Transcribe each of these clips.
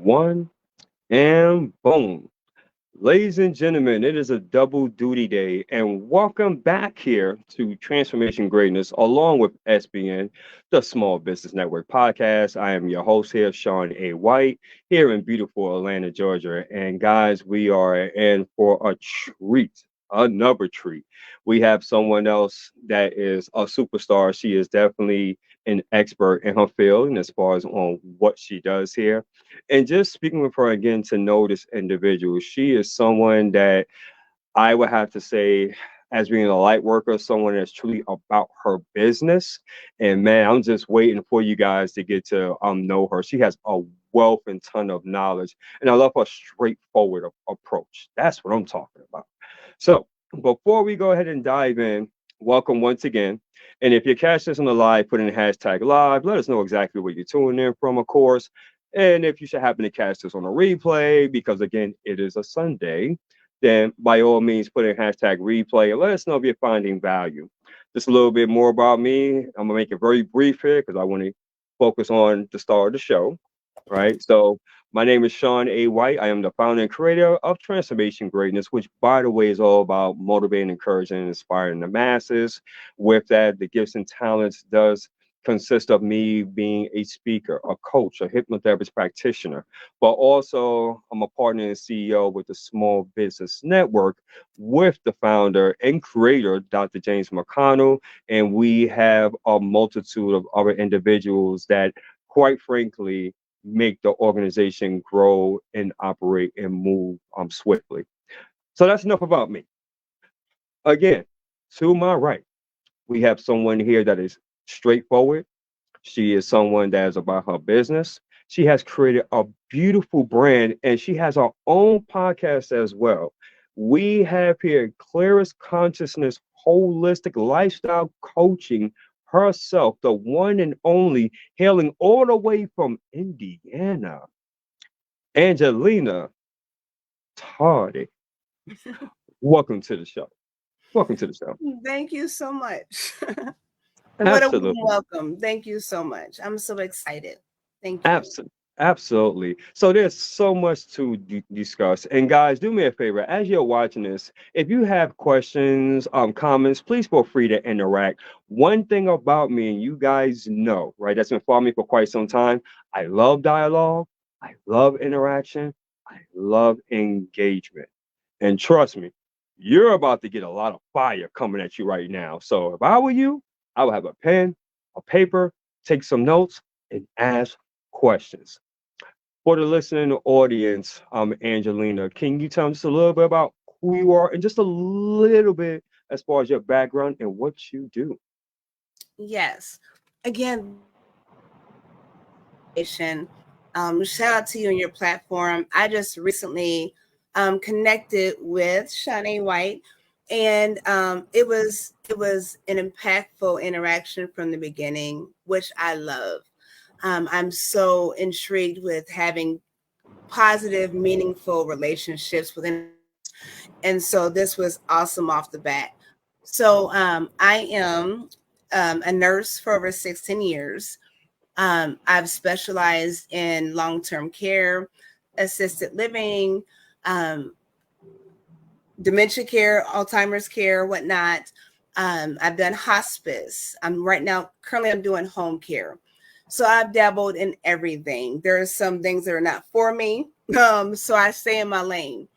one, and boom. Ladies and gentlemen, it is a double duty day, and welcome back here to Transformation Greatness along with SBN, the Small Business Network podcast. I am your host here, Sean A. White, here in beautiful Atlanta, Georgia. And guys, we are in for a treat, another treat. We have someone else that is a superstar. She is definitely an expert in her field and as far as on what she does here. And just speaking with her again to know this individual, she is someone that I would have to say, as being a light worker, someone that's truly about her business. And man, I'm just waiting for you guys to get to know her. She has a wealth and ton of knowledge, and I love her straightforward approach. That's what I'm talking about. So before we go ahead and dive in, welcome once again. And if you're catching this on the live, put in hashtag live. Let us know exactly where you're tuning in from, of course. And if you should happen to catch this on a replay, because again, it is a Sunday, then by all means, put in hashtag replay and let us know if you're finding value. Just a little bit more about me. I'm going to make it very brief here because I want to focus on the star of the show, right? So, my name is Sean A. White. I am the founder and creator of Transformation Greatness, which, by the way, is all about motivating, encouraging, and inspiring the masses. With that, the gifts and talents does consist of me being a speaker, a coach, a hypnotherapist practitioner, but also I'm a partner and CEO with the Small Business Network with the founder and creator, Dr. James McConnell. And we have a multitude of other individuals that, quite frankly, make the organization grow and operate and move swiftly. So that's enough about me. Again, to my right, we have someone here that is straightforward. She is someone that is about her business. She has created a beautiful brand and she has her own podcast as well. We have here Clearest Consciousness Holistic Lifestyle Coaching herself, the one and only, hailing all the way from Indiana, Angelina Tardy. Welcome to the show. Welcome to the show. Thank you so much. What a warm Absolutely. welcome. Thank you so much. I'm so excited. Thank you. Absolutely. Absolutely. So there's so much to discuss. And guys, do me a favor as you're watching this, if you have questions, comments, please feel free to interact. One thing about me, and you guys know, right, that's been following me for quite some time, I love dialogue, I love interaction, I love engagement. And trust me, you're about to get a lot of fire coming at you right now. So if I were you, I would have a pen, a paper, take some notes, and ask questions. For the listening audience, Angelina, can you tell us a little bit about who you are and just a little bit as far as your background and what you do? Yes. Again, shout out to you and your platform. I just recently connected with Shanae White, and it was an impactful interaction from the beginning, which I love. I'm so intrigued with having positive, meaningful relationships within. And so this was awesome off the bat. So I am a nurse for over 16 years. I've specialized in long-term care, assisted living, um, dementia care, Alzheimer's care, whatnot. I've done hospice. Currently I'm doing home care. So I've dabbled in everything. There are some things that are not for me. So I stay in my lane.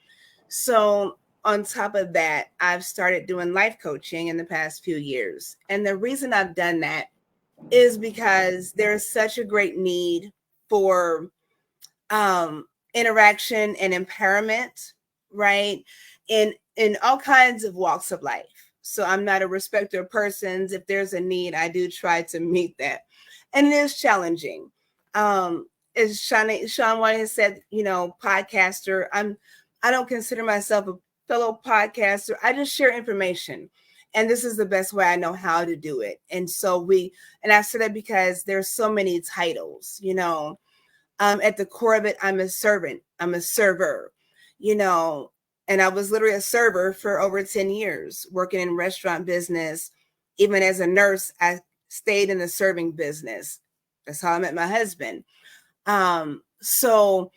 So on top of that, I've started doing life coaching in the past few years. And the reason I've done that is because there's such a great need for interaction and empowerment, right? In all kinds of walks of life. So I'm not a respecter of persons. If there's a need, I do try to meet that. And it is challenging. As Sean White has said, podcaster. I don't consider myself a fellow podcaster. I just share information. And this is the best way I know how to do it. And I say that because there's so many titles, at the core of it, I'm a servant. I'm a server, and I was literally a server for over 10 years, working in restaurant business. Even as a nurse, I stayed in the serving business. That's how I met my husband. So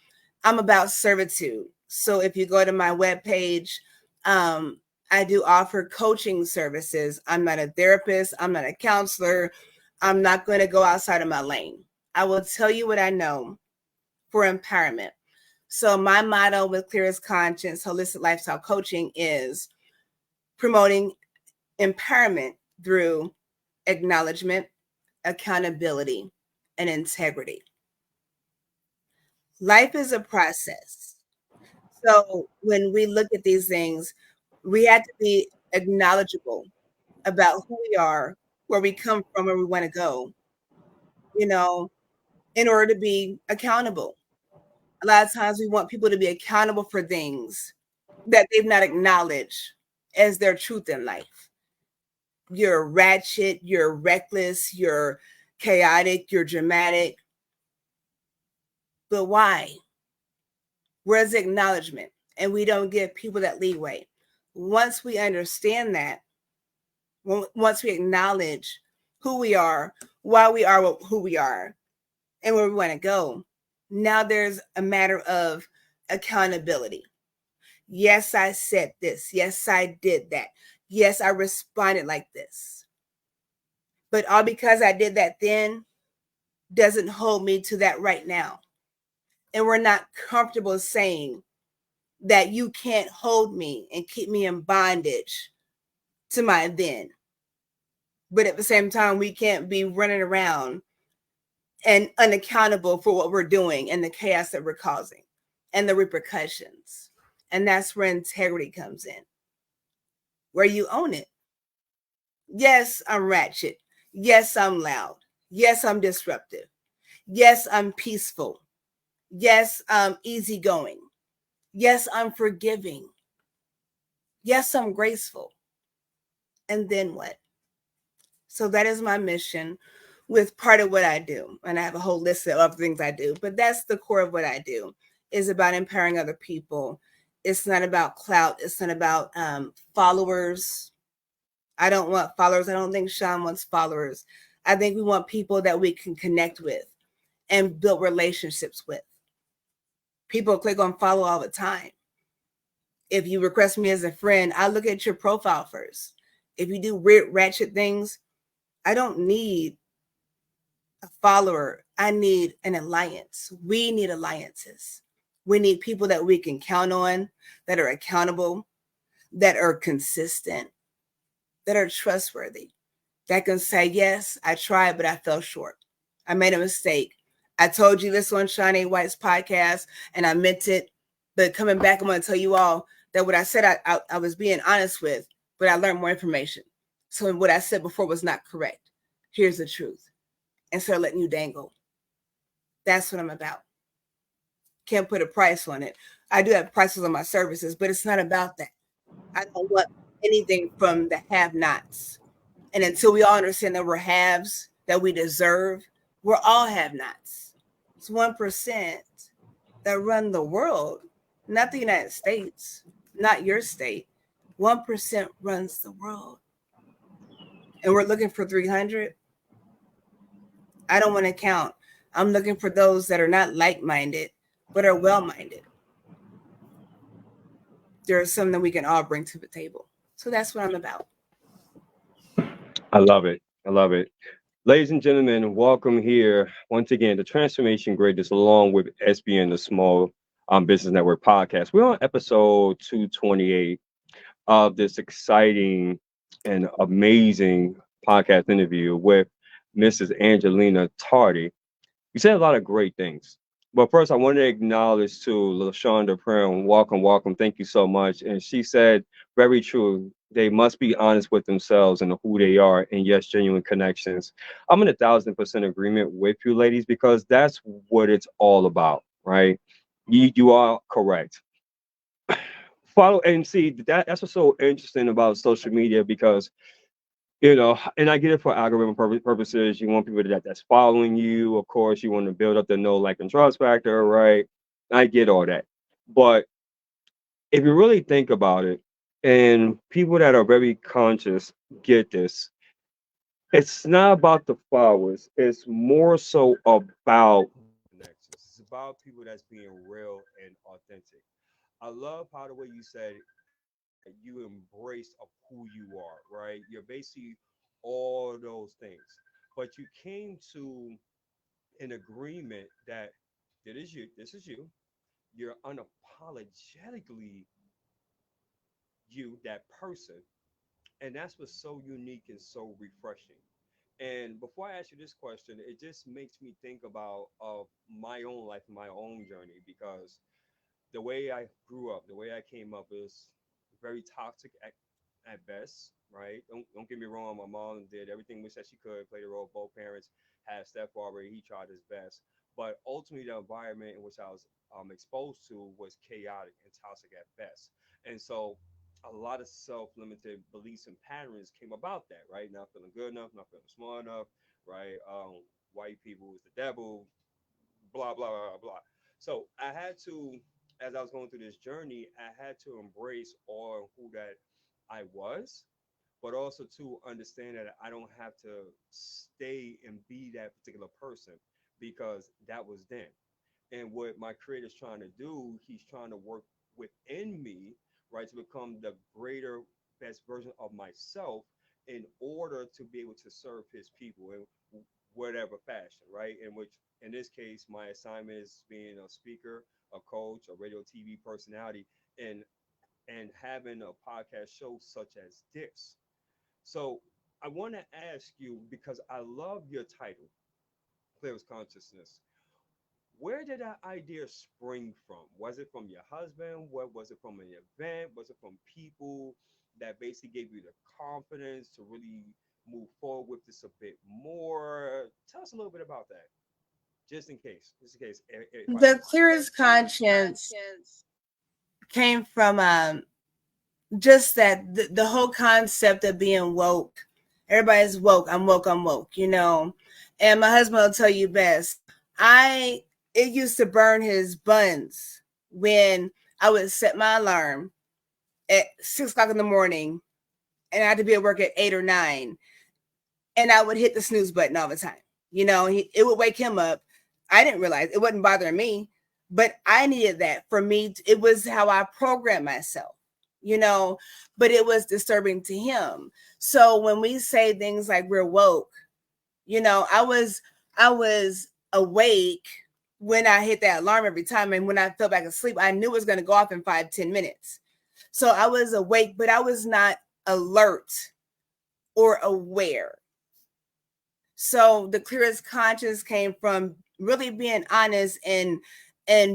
I'm about servitude. So if you go to my webpage, I do offer coaching services. I'm not a therapist. I'm not a counselor. I'm not going to go outside of my lane. I will tell you what I know for empowerment. So my motto with Clear as Conscience Holistic Lifestyle Coaching is promoting empowerment through acknowledgement, accountability, and integrity. Life is a process. So when we look at these things, we have to be acknowledgeable about who we are, where we come from, where we want to go, you know, in order to be accountable. A lot of times we want people to be accountable for things that they've not acknowledged as their truth in life. You're ratchet, you're reckless, you're chaotic, you're dramatic. But why? Where's the acknowledgement? And we don't give people that leeway. Once we understand that, once we acknowledge who we are, why we are who we are, and where we want to go, now there's a matter of accountability. Yes, I said this. Yes, I did that. Yes, I responded like this. But all because I did that then doesn't hold me to that right now. And we're not comfortable saying that you can't hold me and keep me in bondage to my then. But at the same time, we can't be running around and unaccountable for what we're doing and the chaos that we're causing and the repercussions. And that's where integrity comes in, where you own it. Yes, I'm ratchet. Yes, I'm loud. Yes, I'm disruptive. Yes, I'm peaceful. Yes, I'm easygoing. Yes, I'm forgiving. Yes, I'm graceful. And then what? So that is my mission with part of what I do. And I have a whole list of other things I do, but that's the core of what I do, is about empowering other people. It's not about clout. It's not about followers. I don't want followers. I don't think Sean wants followers. I think we want people that we can connect with and build relationships with. People click on follow all the time. If you request me as a friend, I look at your profile first. If you do weird, ratchet things, I don't need a follower. I need an alliance. We need alliances. We need people that we can count on, that are accountable, that are consistent, that are trustworthy, that can say, yes, I tried, but I fell short. I made a mistake. I told you this on Shawnee White's podcast, and I meant it. But coming back, I'm going to tell you all that what I said, I was being honest with, but I learned more information. So what I said before was not correct. Here's the truth. Instead of letting you dangle. That's what I'm about. Can't put a price on it. I do have prices on my services, but it's not about that. I don't want anything from the have-nots. And until we all understand that we're haves, that we deserve, we're all have-nots. It's 1% that run the world, not the United States, not your state. 1% runs the world. And we're looking for 300. I don't want to count. I'm looking for those that are not like-minded, but are well-minded. There's something that we can all bring to the table. So that's what I'm about. I love it. I love it. Ladies and gentlemen, welcome here once again to Transformation Greatness along with SBN, the Small Business Network podcast. We're on episode 228 of this exciting and amazing podcast interview with Mrs. Angelina Tardy. You said a lot of great things. But first, I want to acknowledge to LaShonda Brown. Welcome, welcome. Thank you so much. And she said, very true. They must be honest with themselves and who they are. And yes, genuine connections. I'm in 1,000% agreement with you, ladies, because that's what it's all about, right? You are correct. Follow and see that's what's so interesting about social media because and I get it for algorithm purposes. You want people that's following you. Of course, you want to build up the know, like, and trust factor, right? I get all that. But if you really think about it, and people that are very conscious get this, it's not about the followers. It's more so about connections. It's about people that's being real and authentic. I love how the way you said you embrace of who you are, right? You're basically all those things, but you came to an agreement that it is you. This is you. You're unapologetically you, that person, and that's what's so unique and so refreshing. And before I ask you this question, it just makes me think about my own life, my own journey, because the way I grew up, the way I came up is very toxic at best, right? Don't get me wrong. My mom did everything which that she could, played the role. Both parents had stepfather. He tried his best, but ultimately the environment in which I was exposed to was chaotic and toxic at best. And so a lot of self-limited beliefs and patterns came about that, right? Not feeling good enough, not feeling smart enough, right? White people is the devil, blah blah blah blah. So I had to, as I was going through this journey, I had to embrace all who that I was, but also to understand that I don't have to stay and be that particular person because that was then. And what my creator's trying to do, he's trying to work within me, right, to become the greater, best version of myself in order to be able to serve his people in whatever fashion, right? In which, in this case, my assignment is being a speaker, a coach, a radio TV personality, and having a podcast show such as this. So I want to ask you, because I love your title, Clear as Consciousness. Where did that idea spring from? Was it from your husband? What was it from an event? Was it from people that basically gave you the confidence to really move forward with this a bit more? Tell us a little bit about that, just in case, if I The missed it. clearest conscience came from just that the whole concept of being woke. Everybody's woke. I'm woke. I'm woke. You know, and my husband will tell you best. It used to burn his buns when I would set my alarm at 6 o'clock in the morning, and I had to be at work at 8 or 9, and I would hit the snooze button all the time. You know, it would wake him up. I didn't realize it wasn't bothering me, but I needed that for me. It was how I programmed myself, you know, but it was disturbing to him. So when we say things like we're woke, you know, I was awake when I hit that alarm every time. And when I fell back asleep, I knew it was going to go off in 5-10 minutes. So I was awake, but I was not alert or aware. So the clearest conscience came from really being honest and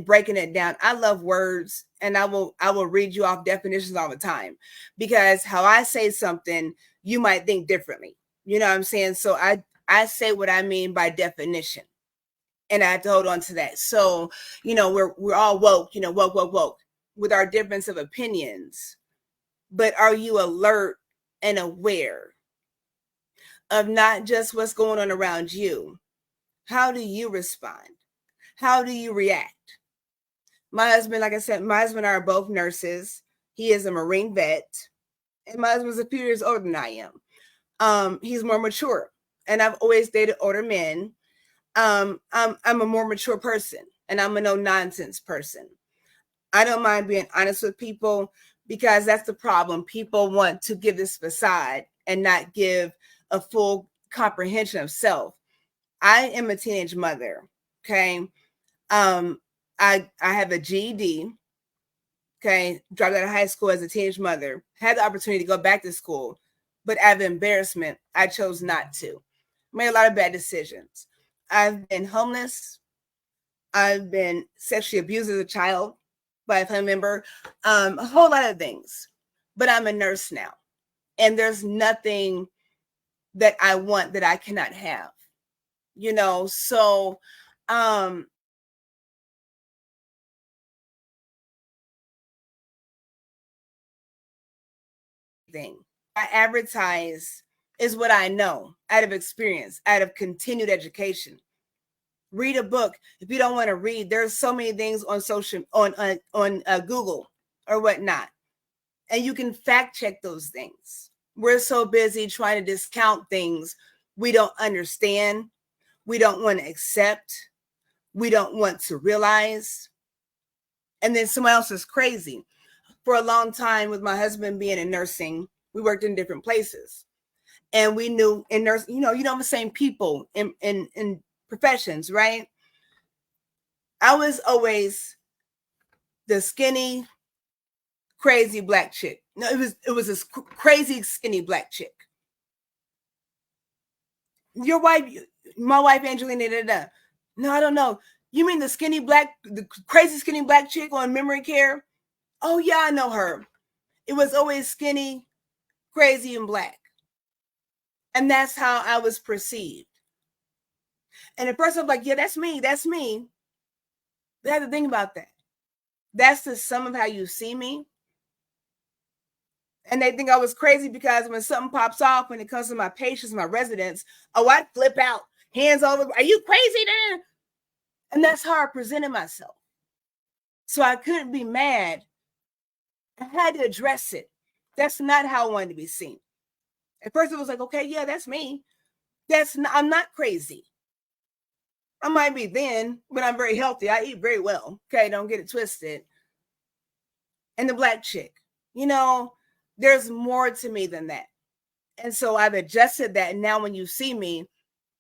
breaking it down. I love words, and I will read you off definitions all the time, because how I say something, you might think differently. You know what I'm saying? So I say what I mean by definition, and I have to hold on to that. So, you know, we're all woke, you know, woke with our difference of opinions. But are you alert and aware of not just what's going on around you? How do you respond? How do you react? My husband, like I said, my husband and I are both nurses. He is a Marine vet, and my husband's a few years older than I am. He's more mature, and I've always dated older men. I'm a more mature person, and I'm a no nonsense person. I don't mind being honest with people, because that's the problem. People want to give this facade and not give a full comprehension of self. I am a teenage mother. Okay. I have a GED. Okay. Dropped out of high school as a teenage mother. Had the opportunity to go back to school, but out of embarrassment, I chose not to. Made a lot of bad decisions. I've been homeless. I've been sexually abused as a child by a family member. A whole lot of things. But I'm a nurse now, and there's nothing that I want that I cannot have. You know, so thing I advertise is what I know out of experience, out of continued education. Read a book. If you don't want to read, there's so many things on social, on Google or whatnot, and you can fact check those things. We're so busy trying to discount things we don't understand, we don't want to accept, we don't want to realize. And then someone else is crazy. For a long time, with my husband being in nursing, we worked in different places. And we knew in nursing, you know the same people in professions, right? I was always the skinny, crazy black chick. No, it was this crazy skinny black chick. Your wife, my wife Angelina, no, I don't know. You mean the crazy skinny black chick on memory care? Oh yeah, I know her. It was always skinny, crazy, and black. And that's how I was perceived. And at first I'm like, yeah, that's me. That's me. But I had to think about that. That's the sum of how you see me. And they think I was crazy because when something pops off, when it comes to my patients, my residents, oh, I flip out, hands all over. Are you crazy then? And that's how I presented myself. So I couldn't be mad. I had to address it. That's not how I wanted to be seen. At first it was like, okay, yeah, that's me. I'm not crazy. I might be thin, but I'm very healthy. I eat very well. Okay, don't get it twisted. And the black chick, there's more to me than that. And so I've adjusted that. And now when you see me,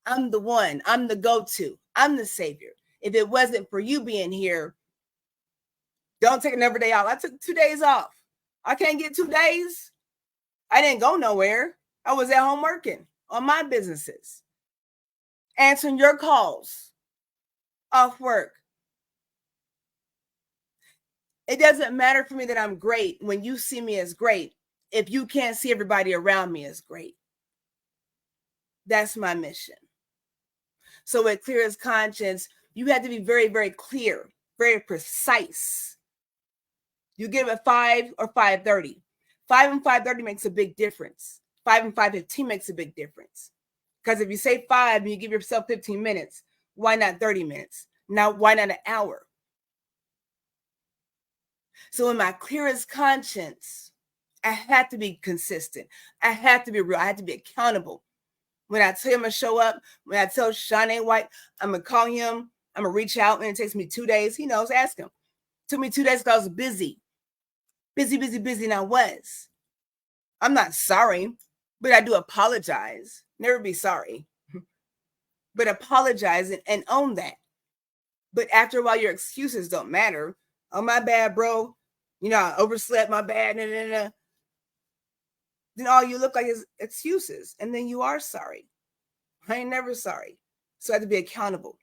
I'm the one. I'm the go-to. I'm the savior. If it wasn't for you being here, don't take another day off. I took 2 days off. I can't get 2 days. I didn't go nowhere. I was at home working on my businesses, answering your calls off work. It doesn't matter for me that I'm great when you see me as great if you can't see everybody around me as great. That's my mission. So with clear as conscience, you have to be very, very clear, very precise. You give it 5 or 5:30. 5 and 5:30 makes a big difference. 5 and 5:15 makes a big difference. Because if you say 5 and you give yourself 15 minutes, why not 30 minutes? Now, why not an hour? So in my clearest conscience, I had to be consistent. I had to be real. I had to be accountable. When I tell him to show up, when I tell Shawnee White, I'm going to call him, I'm going to reach out, and it takes me 2 days. He knows, ask him. It took me 2 days because I was busy. Busy, and I was. I'm not sorry, but I do apologize. Never be sorry, but apologize and own that. But after a while, your excuses don't matter. Oh, my bad, bro. I overslept, my bad. Nah, nah, nah. Then all you look like is excuses. And then you are sorry. I ain't never sorry. So I have to be accountable.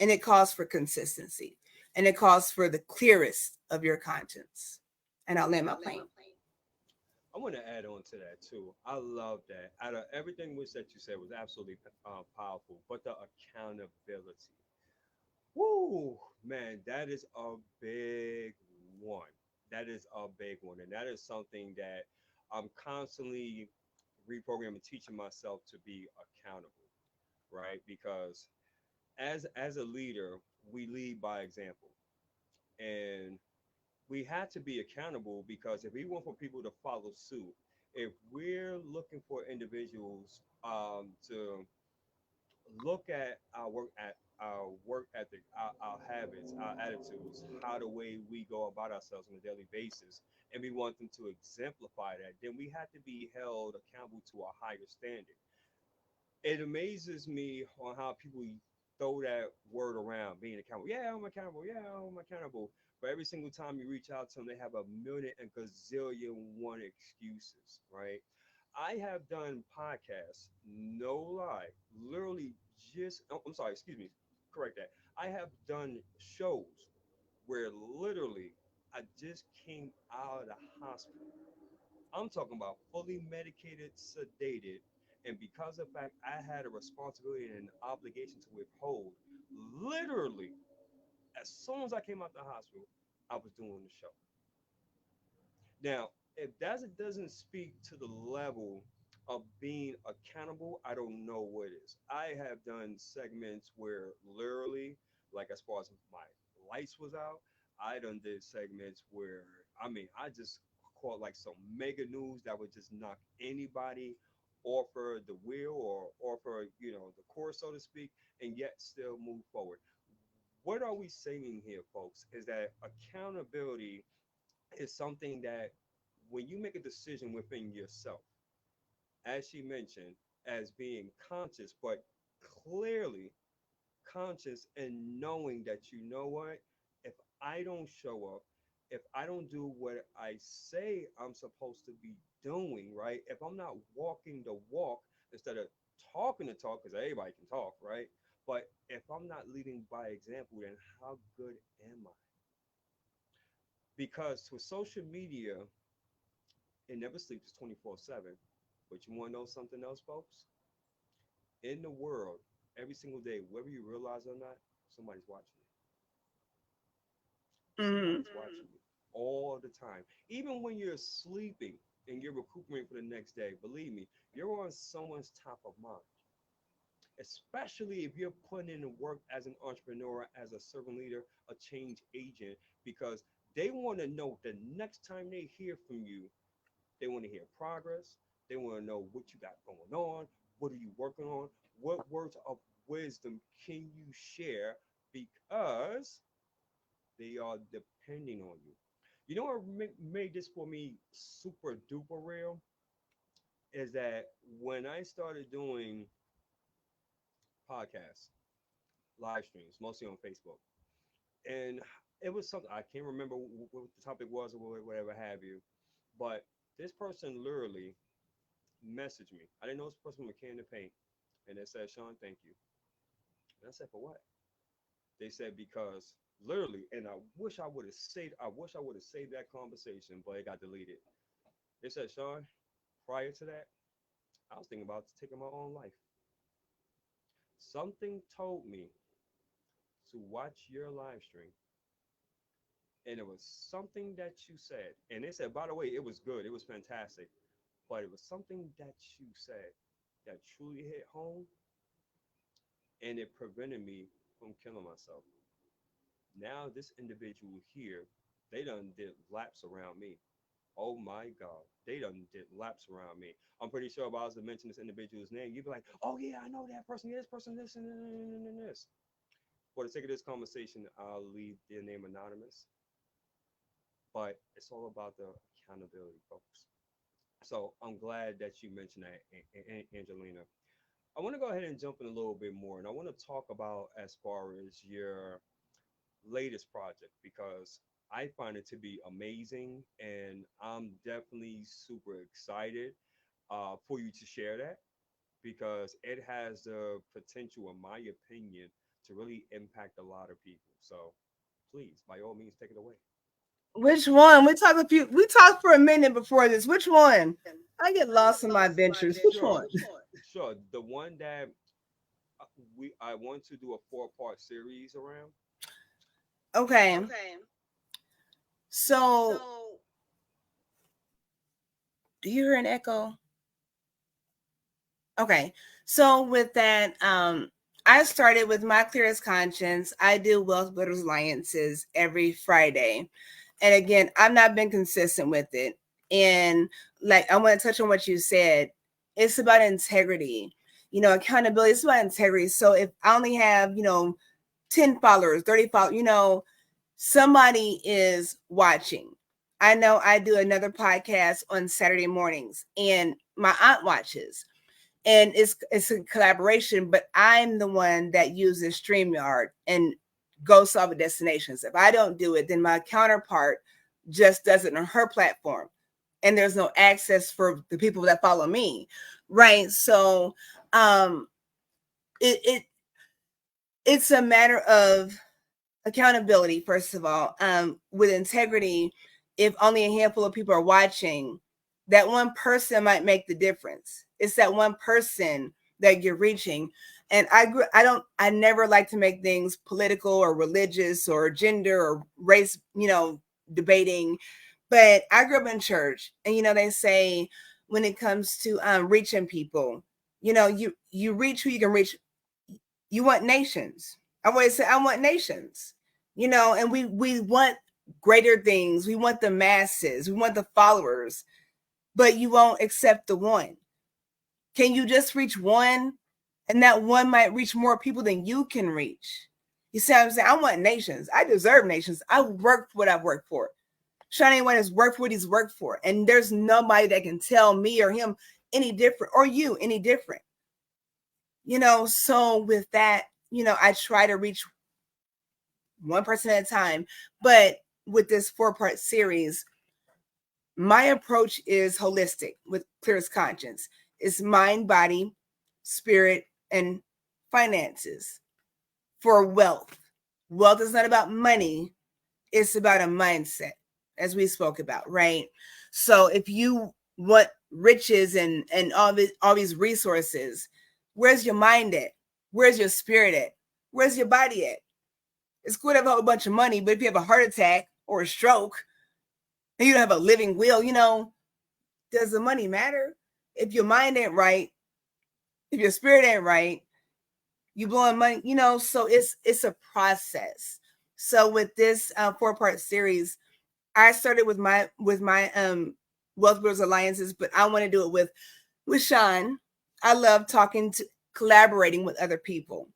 And it calls for consistency. And it calls for the clearest of your conscience. And I'll land my plane. I want to add on to that too. I love that. Out of everything which that you said was absolutely powerful, but the accountability. Woo, man, that is a big one. That is a big one, and that is something that I'm constantly reprogramming, teaching myself to be accountable, right? Because as a leader, we lead by example, and we had to be accountable because if we want for people to follow suit, if we're looking for individuals to look at our work ethic, our habits, our attitudes, how the way we go about ourselves on a daily basis, and we want them to exemplify that, then we have to be held accountable to a higher standard. It amazes me on how people throw that word around, being accountable. Yeah, I'm accountable. Yeah, I'm accountable. But every single time you reach out to them, they have a million and gazillion one excuses, right? I have done podcasts, no lie, literally just, oh, I'm sorry, excuse me, correct that. I have done shows where literally I just came out of the hospital. I'm talking about fully medicated, sedated, and because of the fact I had a responsibility and an obligation to withhold, literally, as soon as I came out the hospital, I was doing the show. Now, if that doesn't speak to the level of being accountable, I don't know what is. I have done segments where literally, like as far as my lights was out, I done did segments where I just caught like some mega news that would just knock anybody off of the wheel or off of the course, so to speak, and yet still move forward. what are we saying here, folks? Is that accountability is something that when you make a decision within yourself, as she mentioned, as being conscious, but clearly conscious and knowing that, you know what, if I don't show up, if I don't do what I say I'm supposed to be doing, right? If I'm not walking the walk instead of talking the talk, because everybody can talk, right? But if I'm not leading by example, then how good am I? Because with social media, it never sleeps 24/7. But you want to know something else, folks? In the world, every single day, whether you realize or not, somebody's watching you. Mm-hmm. Somebody's watching you all the time. Even when you're sleeping and you're recuperating for the next day, believe me, you're on someone's top of mind. Especially if you're putting in the work as an entrepreneur, as a servant leader, a change agent, because they want to know the next time they hear from you, they want to hear progress. They want to know what you got going on. What are you working on? What words of wisdom can you share? Because they are depending on you. You know what made this for me super duper real is that when I started doing podcasts, live streams, mostly on Facebook, and it was something I can't remember what the topic was or whatever have you, but this person literally messaged me. I didn't know this person with a can of paint, and they said, "Sean, thank you." And I said, "For what?" They said because literally, and I wish I would have saved that conversation, but it got deleted. They said, "Sean, prior to that, I was thinking about taking my own life. Something told me to watch your live stream, and it was something that you said." And they said, by the way, it was good, it was fantastic, but it was something that you said that truly hit home, and it prevented me from killing myself. Now this individual here, they done did laps around me. Oh my God, they done did laps around me. I'm pretty sure if I was to mention this individual's name, you'd be like, "Oh yeah, I know that person. Yeah, this person, this and this." For the sake of this conversation, I'll leave their name anonymous. But it's all about the accountability, folks. So I'm glad that you mentioned that, Angelina. I want to go ahead and jump in a little bit more, and I want to talk about as far as your latest project because I find it to be amazing, and I'm definitely super excited for you to share that because it has the potential, in my opinion, to really impact a lot of people. So please, by all means, take it away. Which one? We talked for a minute before this. Which one? I get lost in my adventures. Which Sure, one? sure. The one that we I want to do a four-part series around. Okay. So do you hear an echo? Okay. So with that, I started with my clearest conscience. I do Wealth Builders Alliances every Friday. And again, I've not been consistent with it. And like I want to touch on what you said. It's about integrity. Accountability. It's about integrity. So if I only have, 10 followers, 30 followers, somebody is watching. I know I do another podcast on Saturday mornings and my aunt watches and it's a collaboration, but I'm the one that uses StreamYard and Go Solve Destinations. If I don't do it, then my counterpart just does it on her platform. And there's no access for the people that follow me. Right. So it, it it's a matter of accountability, first of all. With integrity, if only a handful of people are watching, that one person might make the difference. It's that one person that you're reaching. And I never like to make things political or religious or gender or race, debating. But I grew up in church, and they say when it comes to reaching people, you reach who you can reach. You want nations. I always say I want nations. And we want greater things. We want the masses. We want the followers, but you won't accept the one. Can you just reach one? And that one might reach more people than you can reach. You see what I'm saying? I want nations. I deserve nations. I worked what I've worked for. Sean White has worked what he's worked for. And there's nobody that can tell me or him any different, or you any different. So with that, I try to reach one person at a time. But with this 4-part series, my approach is holistic with clearest conscience. It's mind, body, spirit, and finances for wealth. Wealth is not about money. It's about a mindset, as we spoke about, right? So if you want riches and all these resources, where's your mind at? Where's your spirit at? Where's your body at? It's cool to have a whole bunch of money, but if you have a heart attack or a stroke and you don't have a living will, does the money matter? If your mind ain't right, if your spirit ain't right, you blowing money, so it's a process. So with this 4-part series, I started with my Wealth Builders Alliances, but I want to do it with Sean. I love collaborating with other people.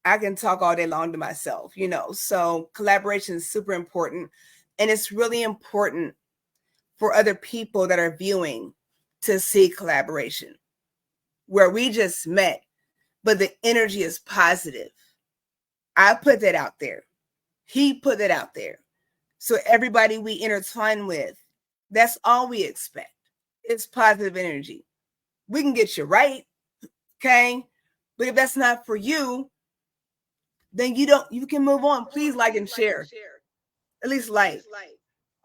I can talk all day long to myself, so collaboration is super important. And it's really important for other people that are viewing to see collaboration where we just met, but the energy is positive. I put that out there. He put it out there. So everybody we intertwine with, that's all we expect. It's positive energy. We can get you right, okay? But if that's not for you, then you can move on. Please like and share. At least like.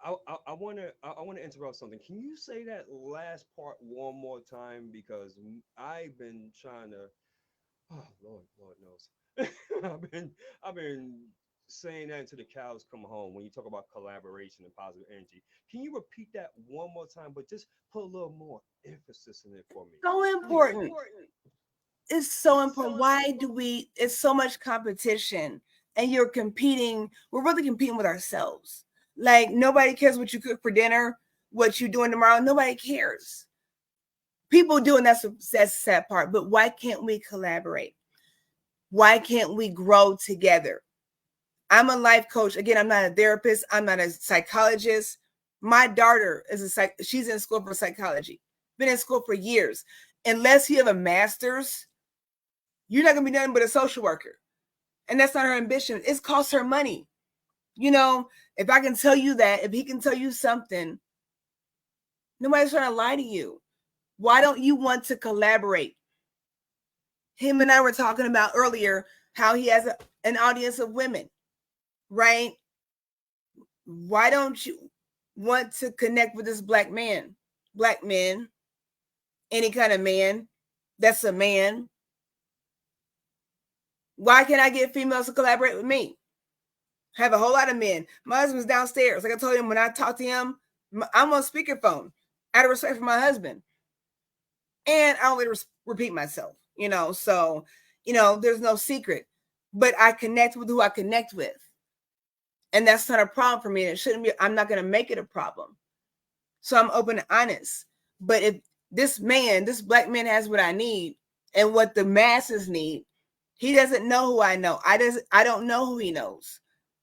I want to interrupt something. Can you say that last part one more time? Because I've been trying to. Oh Lord knows. I've been saying that until the cows come home. When you talk about collaboration and positive energy, can you repeat that one more time? But just put a little more emphasis in it for me. So important. It's so important. Why do it's so much competition and you're competing. We're really competing with ourselves. Like nobody cares what you cook for dinner, what you're doing tomorrow. Nobody cares. People do, and that's the sad part. But why can't we collaborate? Why can't we grow together? I'm a life coach. Again, I'm not a therapist. I'm not a psychologist. My daughter she's in school for psychology. Been in school for years. Unless you have a master's, you're not going to be nothing but a social worker. And that's not her ambition. It costs her money. If I can tell you that, if he can tell you something, nobody's trying to lie to you. Why don't you want to collaborate? Him and I were talking about earlier how he has an audience of women, right? Why don't you want to connect with this black man? Black men, any kind of man that's a man. Why can't I get females to collaborate with me? I have a whole lot of men. My husband's downstairs. Like I told him, when I talk to him, I'm on speakerphone out of respect for my husband. And I only repeat myself, so, there's no secret. But I connect with who I connect with. And that's not a problem for me. And it shouldn't be. I'm not going to make it a problem. So I'm open and honest. But if this black man has what I need and what the masses need, he doesn't know who I know. I don't know who he knows.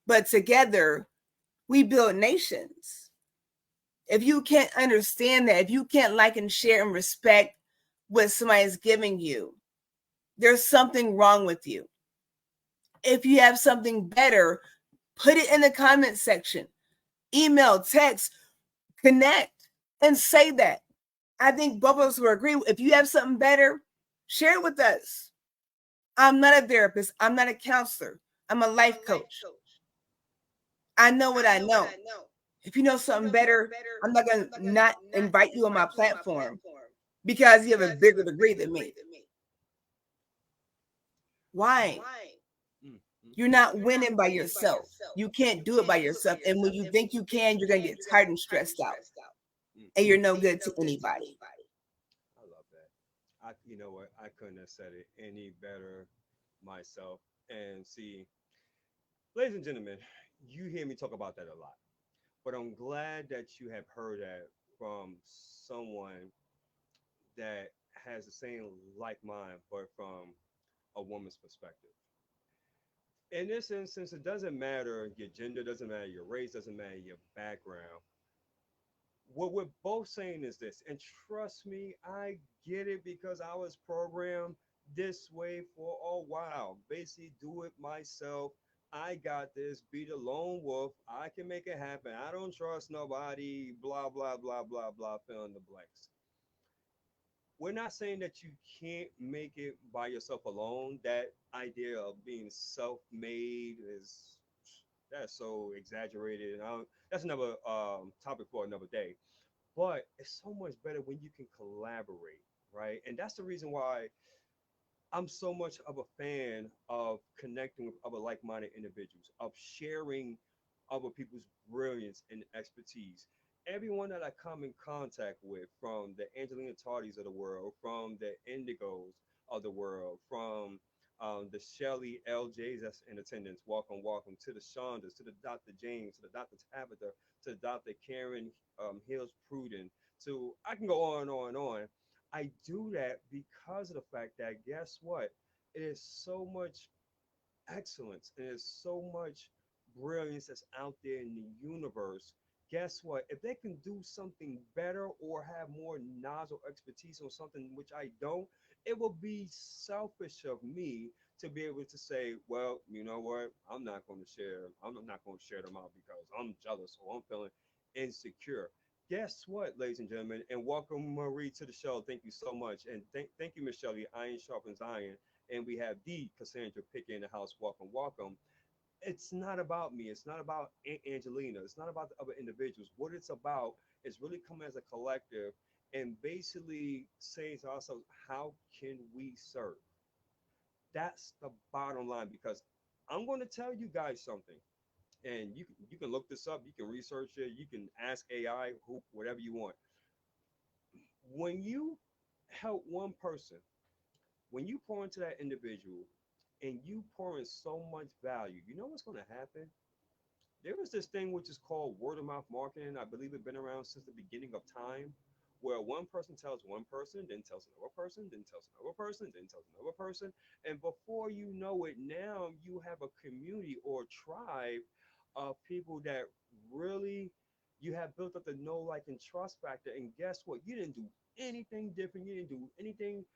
But together, we build nations. If you can't understand that, if you can't like and share and respect what somebody's giving you, there's something wrong with you. If you have something better, put it in the comment section. Email, text, connect, and say that. I think both of us will agree. If you have something better, share it with us. I'm not a therapist. I'm not a counselor. I'm a life coach. I know what I know. If you know something better, I'm not going to not invite you on my platform because you have a bigger degree than me. Why? You're not winning by yourself. You can't do it by yourself. And when you think you can, you're going to get tired and stressed out. And you're no good to anybody. I love that. You know what? I couldn't have said it any better myself. And see, ladies and gentlemen, you hear me talk about that a lot. But I'm glad that you have heard that from someone that has the same like mind, but from a woman's perspective. In this instance, it doesn't matter your gender, doesn't matter your race, doesn't matter your background. What we're both saying is this, and trust me, I get it because I was programmed this way for a while. Basically, do it myself. I got this. Be the lone wolf. I can make it happen. I don't trust nobody. Blah blah blah blah blah. Fill in the blanks. We're not saying that you can't make it by yourself alone. That idea of being self-made is that's so exaggerated. And that's another topic for another day. But it's so much better when you can collaborate, right? And that's the reason why I'm so much of a fan of connecting with other like-minded individuals, of sharing other people's brilliance and expertise. Everyone that I come in contact with, from the Angelina Tardys of the world, from the Indigos of the world, from the Shelly LJs that's in attendance, welcome, welcome, to the Shondas, to the Dr. James, to the Dr. Tabitha, to Dr. Karen Hills Pruden, to I can go on and on and on. I do that because of the fact that guess what? It is so much excellence and there's so much brilliance that's out there in the universe. Guess what? If they can do something better or have more knowledge or expertise on something which I don't, it will be selfish of me to be able to say, well, you know what? I'm not going to share. I'm not going to share them out because I'm jealous or I'm feeling insecure. Guess what, ladies and gentlemen, and welcome Marie to the show. Thank you so much, and thank you, Miss Shelley. Iron sharpens iron, and we have the Cassandra Pickett in the house. Welcome, welcome. It's not about me. It's not about Angelina. It's not about the other individuals. What it's about is really coming as a collective and basically saying to ourselves, how can we serve? That's the bottom line. Because I'm going to tell you guys something, and you can look this up. You can research it. You can ask AI, who, whatever you want. When you help one person, when you pour into that individual, and you pour in so much value, you know what's going to happen? There is this thing which is called word of mouth marketing. I believe it's been around since the beginning of time, where one person tells one person, then tells another person, then tells another person, then tells another person. And before you know it, now you have a community or tribe of people that really you have built up the know, like, and trust factor. And guess what? You didn't do anything different. You didn't do anything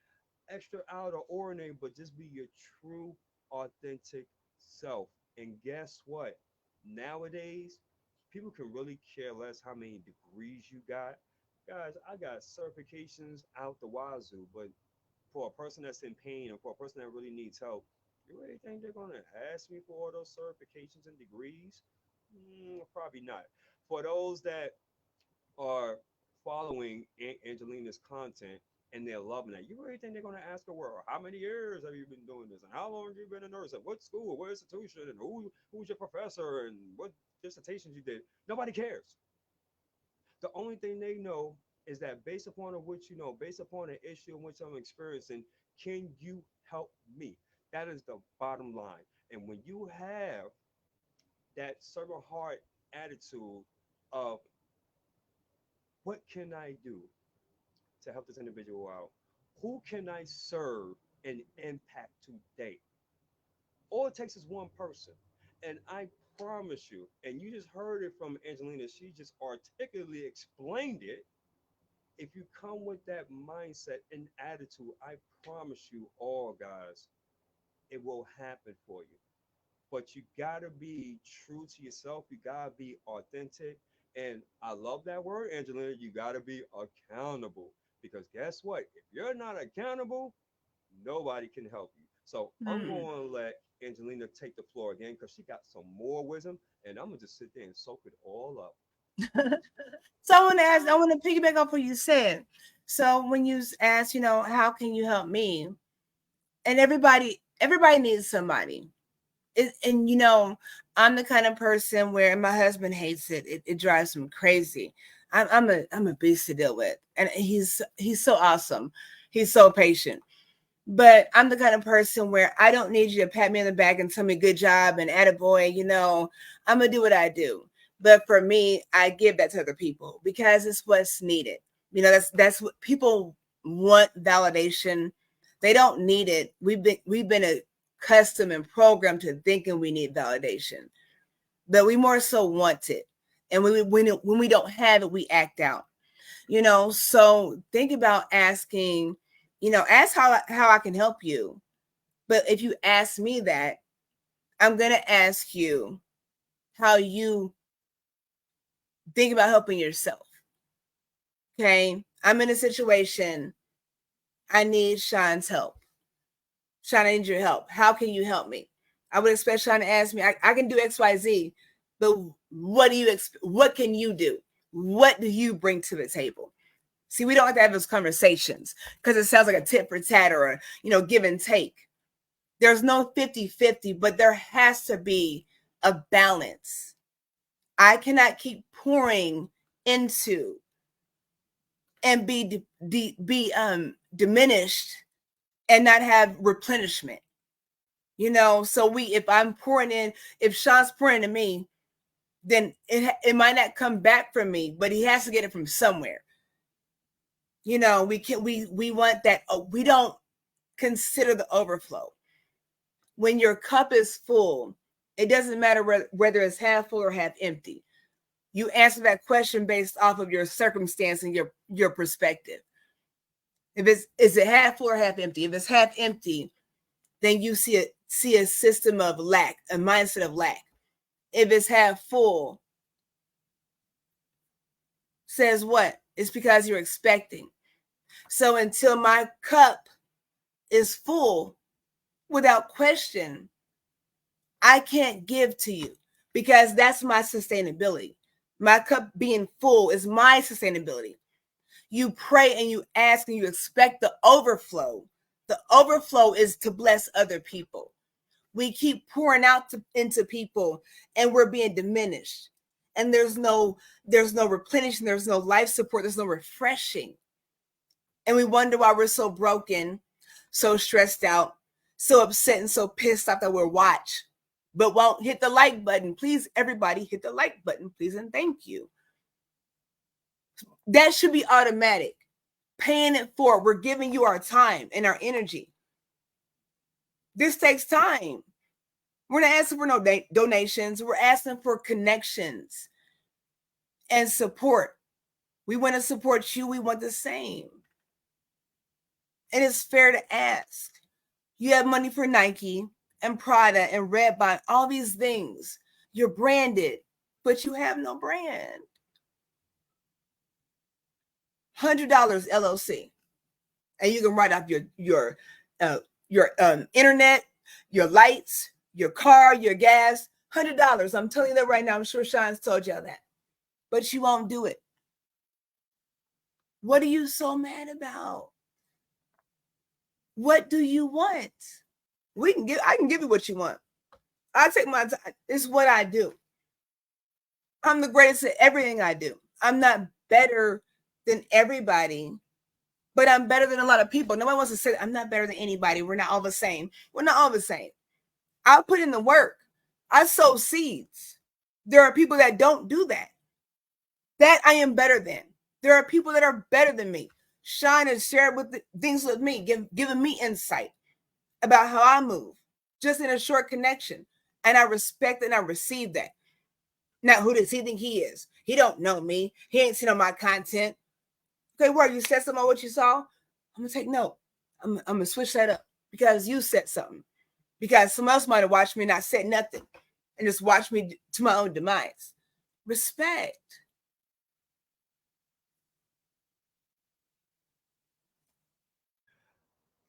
extra out or ordinary, but just be your true, authentic self. And guess what? Nowadays, people can really care less how many degrees you got. Guys, I got certifications out the wazoo, but for a person that's in pain and for a person that really needs help, you really think they're going to ask me for all those certifications and degrees? Probably not. For those that are following Angelina's content and they're loving it, you really think they're going to ask her, well, how many years have you been doing this? And how long have you been a nurse? And what school, what institution, and who's your professor, and what dissertations you did? Nobody cares. The only thing they know is that based upon which you know, based upon the issue in which I'm experiencing, can you help me? That is the bottom line. And when you have that servant heart attitude of what can I do to help this individual out? Who can I serve and impact today? All it takes is one person. And I promise you, and you just heard it from Angelina, she just articulately explained it. If you come with that mindset and attitude, I promise you all, guys, it will happen for you. But you gotta be true to yourself. You gotta be authentic. And I love that word, Angelina. You gotta be accountable. Because guess what? If you're not accountable, nobody can help you. So I'm Hmm. going to let Angelina take the floor again because she got some more wisdom, and I'm gonna just sit there and soak it all up. So I want to ask, I want to piggyback off what you said. So when you asked, how can you help me? And everybody needs somebody. And I'm the kind of person where my husband hates it. It drives him crazy. I'm a beast to deal with, and he's so awesome. He's so patient. But I'm the kind of person where I don't need you to pat me on the back and tell me good job and attaboy. I'm gonna do what I do. But for me, I give that to other people because it's what's needed. That's what people want, validation. They don't need it. We've been custom and programmed to thinking we need validation, but we more so want it. And when we don't have it, we act out. So think about asking, ask how I can help you. But if you ask me that, I'm going to ask you how you think about helping yourself. Okay. I'm in a situation. I need Sean's help. Sean, I need your help. How can you help me? I would expect Sean to ask me, I can do XYZ, but what can you do? What do you bring to the table? See, we don't have to have those conversations because it sounds like a tit for tat or a, give and take. There's no 50-50, but there has to be a balance. I cannot keep pouring into and be diminished and not have replenishment. So if I'm pouring in, if Sean's pouring into me, then it might not come back from me, but he has to get it from somewhere. We want that. We don't consider the overflow. When your cup is full, it doesn't matter whether it's half full or half empty. You answer that question based off of your circumstance and your perspective. Is it half full or half empty? If it's half empty, then you see a system of lack, a mindset of lack. If it's half full, says what? It's because you're expecting. So until my cup is full, without question, I can't give to you because that's my sustainability. My cup being full is my sustainability. You pray and you ask and you expect the overflow. The overflow is to bless other people. We keep pouring out into people and we're being diminished. And there's no replenishing, there's no life support, there's no refreshing. And we wonder why we're so broken, so stressed out, so upset and so pissed off that we're watched, but won't hit the like button. Please, everybody, hit the like button, please, and thank you. That should be automatic. Paying it forward. We're giving you our time and our energy. This takes time. We're not asking for no donations. We're asking for connections and support. We want to support you. We want the same. And it's fair to ask. You have money for Nike and Prada and Redbone, all these things. You're branded, but you have no brand. $100 LLC. And you can write off your internet, your lights, your car, your gas. $100. I'm telling you that right now. I'm sure Sean's told y'all that. But you won't do it. What are you so mad about? What do you want? I can give you what you want. I take my time. It's what I do. I'm the greatest at everything I do. I'm not better than everybody, but I'm better than a lot of people. Nobody wants to say I'm not better than anybody. We're not all the same. We're not all the same. I'll put in the work. I sow seeds. There are people that don't do that. That I am better than. There are people that are better than me. Sean has shared things with me, giving me insight about how I move, just in a short connection. And I respect and I receive that. Now, who does he think he is? He don't know me. He ain't seen on my content. Okay, where you said something about what you saw? I'm going to take note. I'm going to switch that up because you said something. Because someone else might have watched me and not said nothing and just watched me to my own demise. Respect.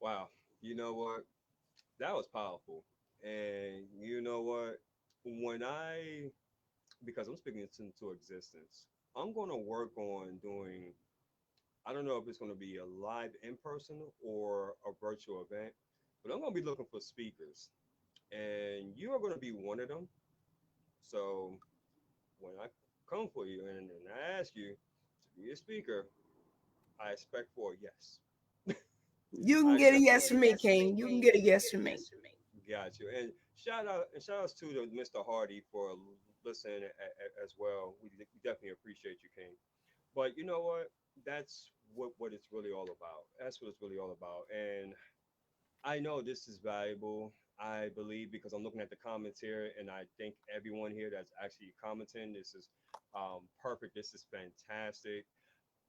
Wow. You know what? That was powerful. And you know what? When because I'm speaking it into existence, I'm going to work on doing, I don't know if it's going to be a live in person or a virtual event, but I'm going to be looking for speakers. And you are going to be one of them. So when I come for you and I ask you to be a speaker, I expect for a yes. You can I get a expect for yes a from me, yes. King. You can get a yes from me. Got you. And shout outs to Mr. Hardy for listening as well. We definitely appreciate you, King. But you know what? That's what it's really all about. That's what it's really all about. And I know this is valuable. I believe because I'm looking at the comments here, and I think everyone here that's actually commenting, this is perfect. This is fantastic.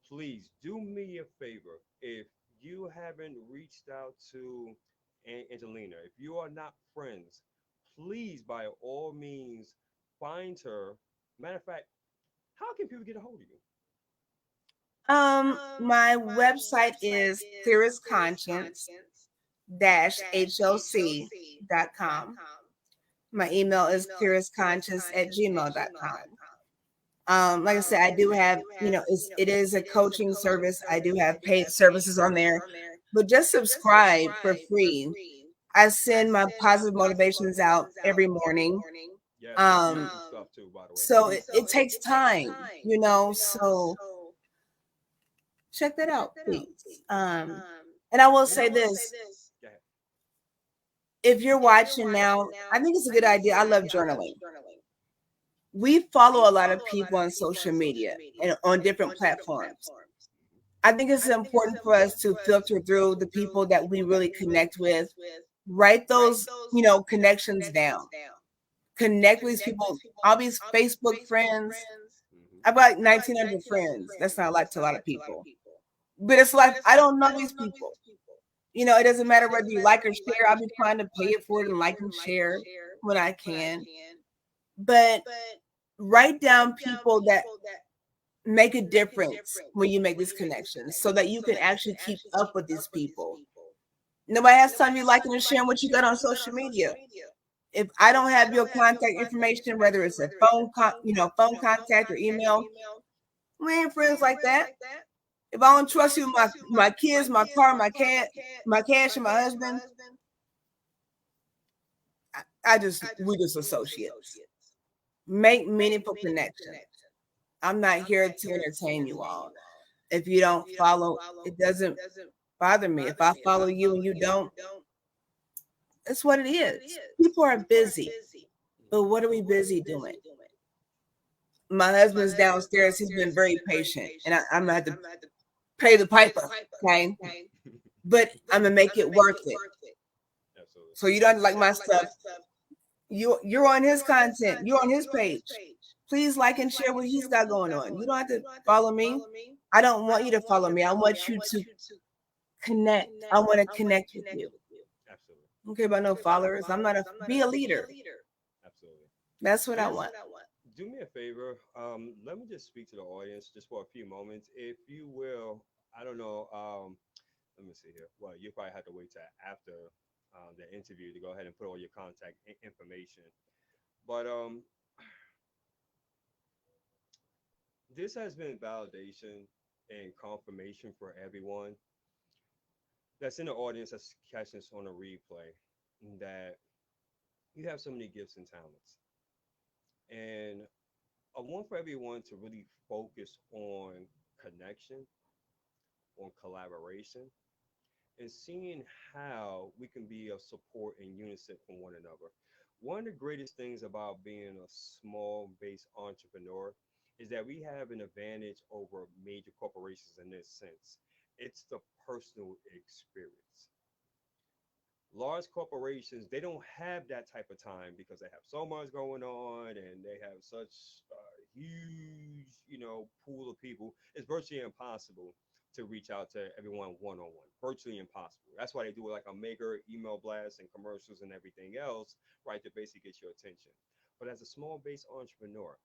Please do me a favor. If you haven't reached out to Angelina, if you are not friends, please, by all means, find her. Matter of fact, how can people get a hold of you? My website is clearestconscience dash HOC.com. My email is clearestconscious at gmail.com. Like I said, I do have, it is a coaching service. I do have paid services on there, but just subscribe for free. I send my positive motivations out every morning. Yes, that's Um, beautiful stuff too, by the way. so it takes time, so check that out, please. And I will say this, Go ahead. if you're watching now, I think it's a good idea. I love journaling. We follow a lot of people on social media and on different platforms. I think it's important for us to filter through the people that we really connect with, write those, connections down, connect with these people, all these Facebook friends. Mhm. I've got like 1,900 friends. That's not like to a lot of people, but it's like, I don't know these people. It doesn't matter whether you like or share. I'll be trying to pay it forward and like and share when I can. But write down people that make a difference when you make these connections so that you can actually keep up with these people. Nobody has time to be liking and sharing what you got on social media. If I don't have your contact information, whether it's a phone contact or email, we ain't friends like that. If I don't trust you, my kids, my car, my cash, and my husband, we just associates. Make meaningful connections. I'm not here to entertain you all. If you don't follow, it doesn't bother me. If I follow you and you don't, it's what it is. People are busy, but what are we busy doing? My husband's downstairs. He's been very patient, and I'm gonna have to pay the piper, okay? But I'm gonna make it worth it. Absolutely. So you don't like my stuff. You're on his content. You're on his page. Please like and share what he's got going on. You don't have to follow me. I don't want you to follow me. I want you to connect. I want to connect with you. Absolutely. I don't care about no followers. I'm not a be a leader. Absolutely. That's what I And want. do me a favor. Let me just speak to the audience just for a few moments, if you will. I don't know. Let me see here. Well, you probably have to wait till after the interview to go ahead and put all your contact information. But this has been validation and confirmation for everyone that's in the audience that's catching this on a replay that you have so many gifts and talents. And I want for everyone to really focus on connection, on collaboration, and seeing how we can be of support and unison from one another. One of the greatest things about being a small based entrepreneur is that we have an advantage over major corporations in this sense. It's the personal experience. Large corporations, they don't have that type of time because they have so much going on and they have such a huge, pool of people. It's virtually impossible to reach out to everyone one on one. Virtually impossible. That's why they do like a mega email blast and commercials and everything else, right, to basically get your attention. But as a small based entrepreneur,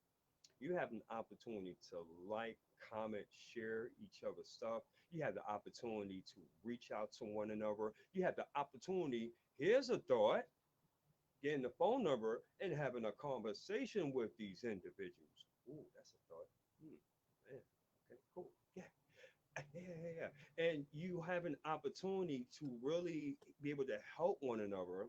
you have an opportunity to like, comment, share each other's stuff. You have the opportunity to reach out to one another. You have the opportunity, here's a thought, getting the phone number and having a conversation with these individuals. Ooh, that's a thought. Hmm, yeah, okay, cool. Yeah. And you have an opportunity to really be able to help one another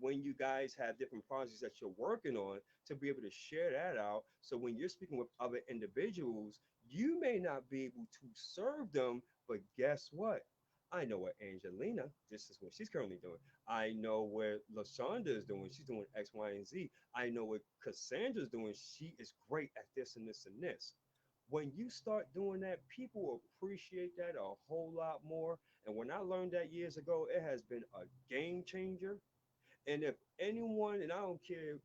when you guys have different projects that you're working on, to be able to share that out. So when you're speaking with other individuals, you may not be able to serve them, but guess what? I know what Angelina, this is what she's currently doing. I know what LaShonda is doing. She's doing X, Y, and Z. I know what Cassandra's doing. She is great at this and this and this. When you start doing that, people appreciate that a whole lot more. And when I learned that years ago, it has been a game changer. And if anyone, and I don't care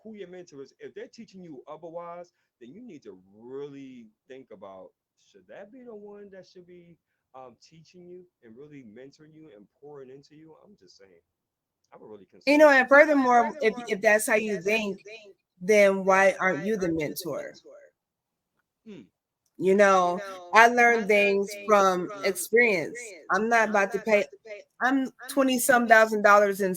who your mentor is, if they're teaching you otherwise, then you need to really think about, should that be the one that should be teaching you and really mentoring you and pouring into you? I'm just saying, I would really You consider know, that. and furthermore, if that's how you think, then why aren't you the mentor? Mm, You know, I learned things from experience. I'm not about to pay. I'm 20 some $1,000 in